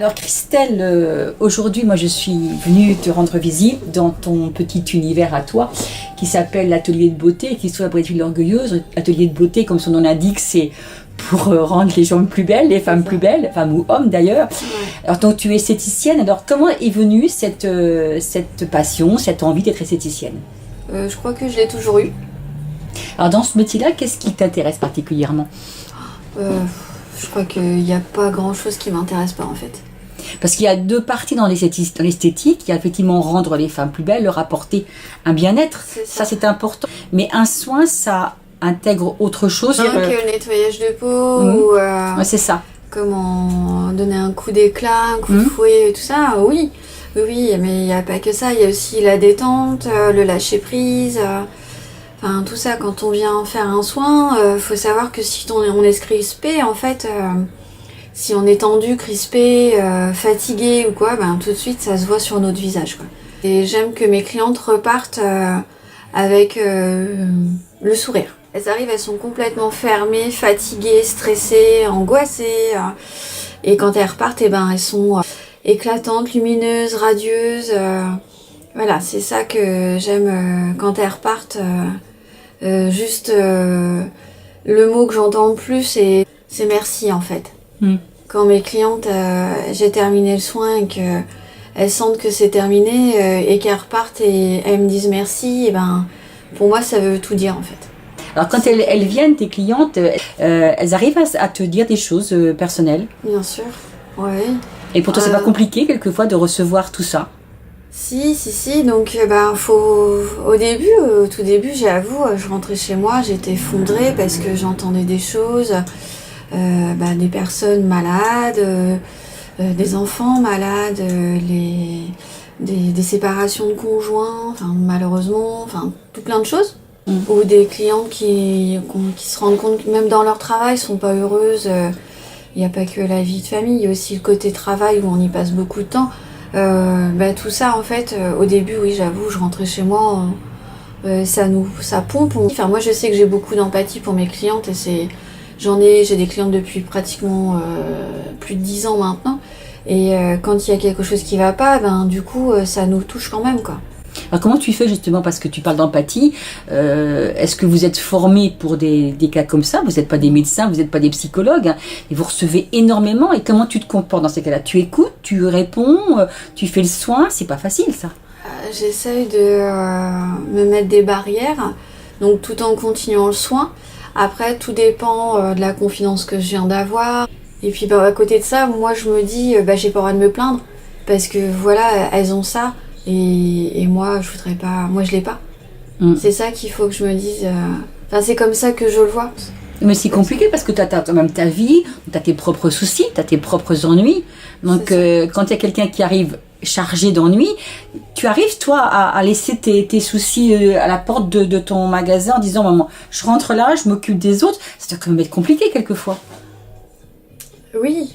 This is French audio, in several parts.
Alors Christelle, aujourd'hui moi je suis venue te rendre visite dans ton petit univers à toi qui s'appelle l'atelier de beauté, qui se trouve à Brétville-l'Orgueilleuse. Atelier de beauté, comme son nom l'indique, c'est pour rendre les gens plus belles, les femmes plus belles, femmes ou hommes d'ailleurs. Ouais. Alors donc tu es esthéticienne, alors comment est venue cette passion, cette envie d'être esthéticienne? Je crois que je l'ai toujours eu. Alors dans ce métier-là, qu'est-ce qui t'intéresse particulièrement? Je crois qu'il n'y a pas grand-chose qui m'intéresse pas en fait. Parce qu'il y a deux parties dans l'esthétique. Il y a effectivement rendre les femmes plus belles, leur apporter un bien-être. Ça, c'est important. Mais un soin, ça intègre autre chose. Que le nettoyage de peau ou ouais, c'est ça. Comment donner un coup d'éclat, un coup de fouet, tout ça. Oui, mais il n'y a pas que ça. Il y a aussi la détente, le lâcher prise. Enfin, tout ça, quand on vient faire un soin, faut savoir que si on est crispé, en fait, si on est tendu, crispé, fatigué ou quoi, ben tout de suite, ça se voit sur notre visage, quoi. Et j'aime que mes clientes repartent avec le sourire. Elles arrivent, elles sont complètement fermées, fatiguées, stressées, angoissées. Et quand elles repartent, elles sont éclatantes, lumineuses, radieuses. Voilà, c'est ça que j'aime quand elles repartent. Juste le mot que j'entends le plus c'est merci en fait. Quand mes clientes j'ai terminé le soin et qu'elles sentent que c'est terminé et qu'elles repartent et elles me disent merci, et pour moi ça veut tout dire en fait. Alors quand elles viennent, tes clientes, elles arrivent à te dire des choses personnelles? Bien sûr, ouais. Et pour toi c'est pas compliqué quelquefois de recevoir tout ça? Si, donc au tout début, j'avoue, je rentrais chez moi, j'étais effondrée parce que j'entendais des choses, des personnes malades, des enfants malades, des séparations de conjoints, malheureusement, tout plein de choses. Ou des clients qui se rendent compte que même dans leur travail, sont pas heureuses. Il n'y a pas que la vie de famille, il y a aussi le côté travail où on y passe beaucoup de temps. Tout ça en fait au début, oui, j'avoue, je rentrais chez moi, ça pompe. Enfin, moi je sais que j'ai beaucoup d'empathie pour mes clientes et j'ai des clientes depuis pratiquement plus de 10 ans maintenant, et quand il y a quelque chose qui va pas, du coup ça nous touche quand même, quoi. Alors comment tu fais justement, parce que tu parles d'empathie, est-ce que vous êtes formé pour des cas comme ça? Vous n'êtes pas des médecins, vous n'êtes pas des psychologues, hein, et vous recevez énormément, et comment tu te comportes dans ces cas-là? Tu écoutes, tu réponds, tu fais le soin, c'est pas facile ça. J'essaye de me mettre des barrières, donc tout en continuant le soin. Après tout dépend de la confiance que je viens d'avoir, et puis à côté de ça, moi je me dis j'ai pas le droit de me plaindre, parce que voilà, elles ont ça. Et moi, je voudrais pas. Moi, je l'ai pas. C'est ça qu'il faut que je me dise. C'est comme ça que je le vois. Mais c'est compliqué parce que tu as quand même ta vie, tu as tes propres soucis, tu as tes propres ennuis. Donc, quand il y a quelqu'un qui arrive chargé d'ennuis, tu arrives, toi, à laisser tes soucis à la porte de ton magasin en disant maman, je rentre là, je m'occupe des autres. Ça doit quand même être compliqué quelquefois. Oui,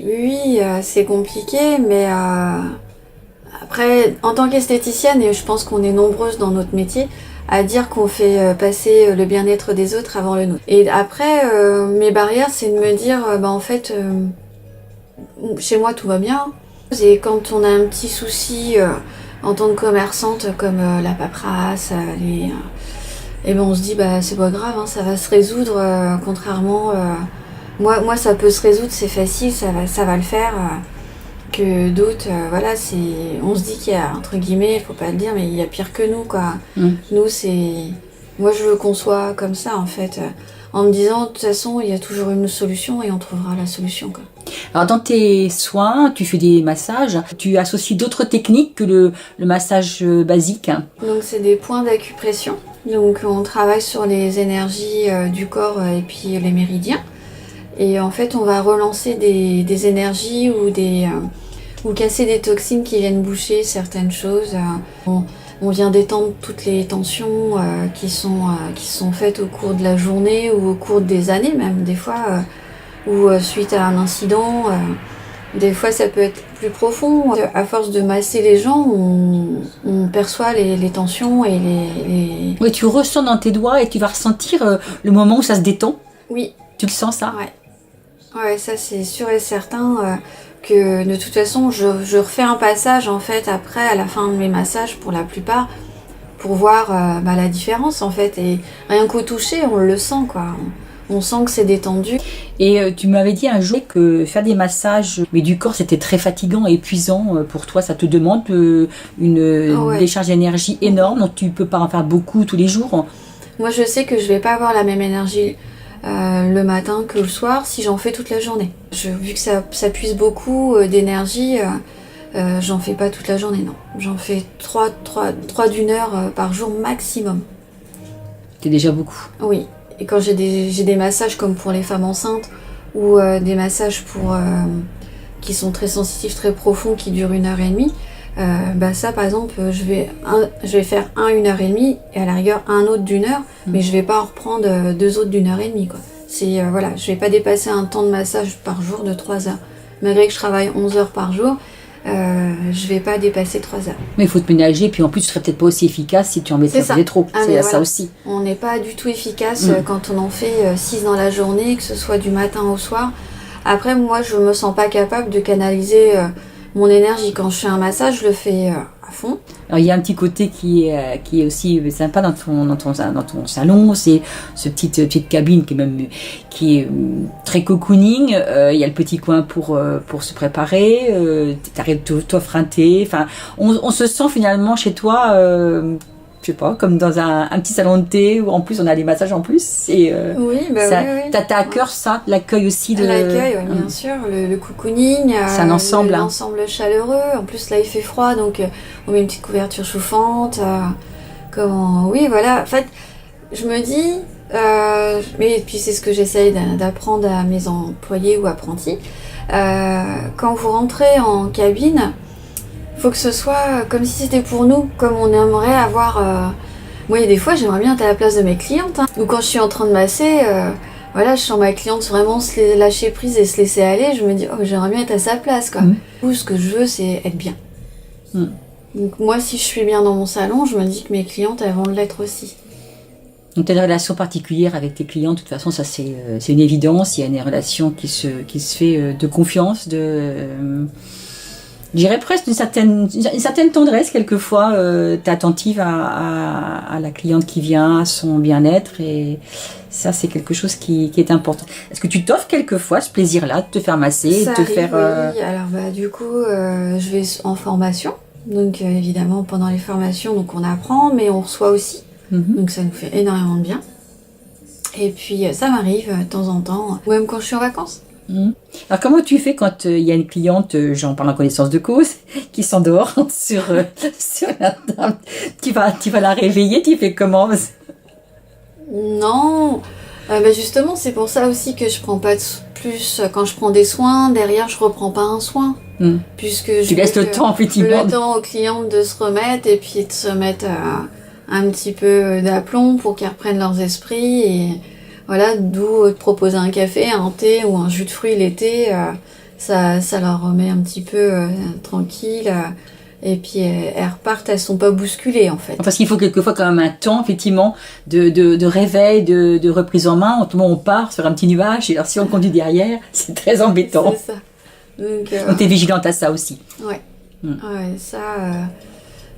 c'est compliqué, mais. Après, en tant qu'esthéticienne, et je pense qu'on est nombreuses dans notre métier à dire qu'on fait passer le bien-être des autres avant le nôtre. Et après, mes barrières, c'est de me dire, en fait, chez moi tout va bien. Et quand on a un petit souci en tant que commerçante, comme la paperasse, on se dit, c'est pas grave, hein, ça va se résoudre, contrairement... moi, ça peut se résoudre, c'est facile, ça va le faire... que d'autres, on se dit qu'il y a, entre guillemets, il faut pas le dire, mais il y a pire que nous, quoi. Nous, moi je veux qu'on soit comme ça, en fait, en me disant, de toute façon, il y a toujours une solution et on trouvera la solution, quoi. Alors dans tes soins, tu fais des massages, tu associes d'autres techniques que le massage basique? Donc c'est des points d'acupression, donc on travaille sur les énergies du corps et puis les méridiens, et en fait on va relancer des énergies ou casser des toxines qui viennent boucher certaines choses. On vient détendre toutes les tensions qui sont faites au cours de la journée ou au cours des années même, des fois, ou suite à un incident. Des fois ça peut être plus profond. À force de masser les gens, on perçoit les tensions et les... Oui, tu ressens dans tes doigts et tu vas ressentir le moment où ça se détend. Oui. Tu le sens ça? Ouais, ça c'est sûr et certain que de toute façon, je refais un passage en fait après, à la fin de mes massages pour la plupart, pour voir la différence en fait. Et rien qu'au toucher, on le sent quoi. On sent que c'est détendu. Et tu m'avais dit un jour que faire des massages mais du corps, c'était très fatigant et épuisant pour toi. Ça te demande une décharge d'énergie énorme, donc tu peux pas en faire beaucoup tous les jours. Moi, je sais que je vais pas avoir la même énergie le matin que le soir si j'en fais toute la journée. Vu que ça puise beaucoup d'énergie, j'en fais pas toute la journée, non. J'en fais 3 d'une heure par jour maximum. C'est déjà beaucoup. Oui. Et quand j'ai des massages comme pour les femmes enceintes ou des massages qui sont très sensitifs, très profonds, qui durent 1h30, ça par exemple, je vais faire 1h30 et à la rigueur un autre d'1 heure, mais je vais pas en reprendre 2 autres d'1h30 quoi. C'est je vais pas dépasser un temps de massage par jour de 3 heures. Malgré que je travaille 11 heures par jour, je vais pas dépasser 3 heures. Mais il faut te ménager, puis en plus tu serais peut-être pas aussi efficace si tu en mettais trop. C'est ça aussi. On n'est pas du tout efficace quand on en fait 6 dans la journée, que ce soit du matin au soir. Après, moi, je me sens pas capable de canaliser mon énergie. Quand je fais un massage, je le fais à fond. Alors il y a un petit côté qui est aussi sympa dans ton salon, c'est ce petite cabine qui est très cocooning. Il y a le petit coin pour se préparer. T'arrives t'offres un thé. Enfin, on se sent finalement chez toi. Je sais pas, comme dans un petit salon de thé où en plus on a des massages en plus. Et, oui. T'as à cœur ça, l'accueil aussi de. L'accueil, oui, bien sûr, le cocooning. C'est un ensemble. L'ensemble chaleureux. En plus là il fait froid, donc on met une petite couverture chauffante. Oui, voilà. En fait, je me dis, et puis c'est ce que j'essaye d'apprendre à mes employés ou apprentis. Quand vous rentrez en cabine, faut que ce soit comme si c'était pour nous, comme on aimerait avoir. Moi, il y a des fois, j'aimerais bien être à la place de mes clientes. Ou quand je suis en train de masser, je sens ma cliente vraiment se lâcher prise et se laisser aller. Je me dis, j'aimerais bien être à sa place, quoi. Ou ce que je veux, c'est être bien. Donc moi, si je suis bien dans mon salon, je me dis que mes clientes, elles vont l'être aussi. Donc tu as une relation particulière avec tes clients, de toute façon, ça c'est une évidence. Il y a une relation qui se fait de confiance, je dirais presque une certaine tendresse quelquefois. T'es attentive à la cliente qui vient, à son bien-être, et ça c'est quelque chose qui est important. Est-ce que tu t'offres quelquefois ce plaisir-là de te faire masser, ça de te arrive, faire oui. Alors du coup, je vais en formation. Donc évidemment pendant les formations, donc on apprend, mais on reçoit aussi. Donc ça nous fait énormément de bien. Et puis ça m'arrive de temps en temps, ou même quand je suis en vacances. Alors comment tu fais quand il y a une cliente, j'en parle en connaissance de cause, qui s'endort sur la table, tu vas la réveiller, tu fais comment? Non, justement c'est pour ça aussi que je prends pas plus, quand je prends des soins, derrière je reprends pas un soin. Puisque tu laisses le temps effectivement. Le temps aux clientes de se remettre et puis de se mettre un petit peu d'aplomb pour qu'elles reprennent leurs esprits et voilà, d'où proposer un café, un thé ou un jus de fruits l'été, ça leur remet un petit peu tranquille. Et puis elles repartent, elles sont pas bousculées en fait. Parce qu'il faut quelquefois quand même un temps effectivement de réveil, de reprise en main. Autrement on part sur un petit nuage et alors si on conduit derrière, c'est très embêtant. C'est ça. Donc t'es vigilante à ça aussi. Ouais. Ouais, ça.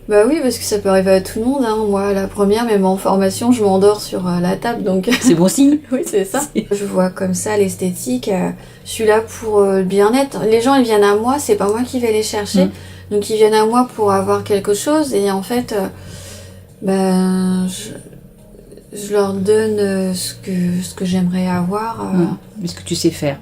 Oui, parce que ça peut arriver à tout le monde. Moi, la première, même en formation, je m'endors sur la table, donc. C'est bon signe. Oui, c'est ça. Je vois comme ça l'esthétique. Je suis là pour le bien-être. Les gens, ils viennent à moi. C'est pas moi qui vais les chercher. Donc ils viennent à moi pour avoir quelque chose. Et en fait, je leur donne ce que j'aimerais avoir. Ce que tu sais faire.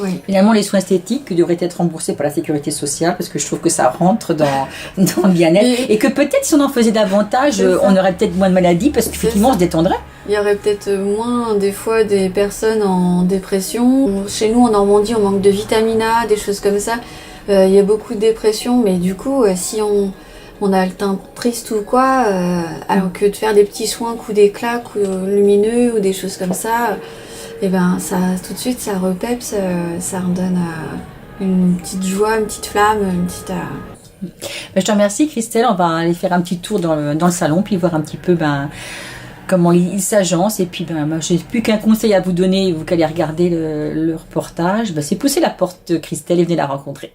Oui. Finalement, les soins esthétiques devraient être remboursés par la sécurité sociale parce que je trouve que ça rentre dans le bien-être et que peut-être si on en faisait davantage, on aurait peut-être moins de maladies parce qu'effectivement on se détendrait. Il y aurait peut-être moins des fois des personnes en dépression. Chez nous en Normandie, on manque de vitamine A, des choses comme ça. Il y a beaucoup de dépression, mais du coup, si on a le teint triste ou quoi, alors que de faire des petits soins coup d'éclat, coup lumineux ou des choses comme ça, et ça tout de suite ça repeps, ça redonne une petite joie, une petite flamme, une petite. Je te remercie Christelle, on va aller faire un petit tour dans le salon puis voir un petit peu comment il s'agence et puis moi j'ai plus qu'un conseil à vous donner, vous qui allez regarder le reportage, c'est pousser la porte Christelle et venez la rencontrer.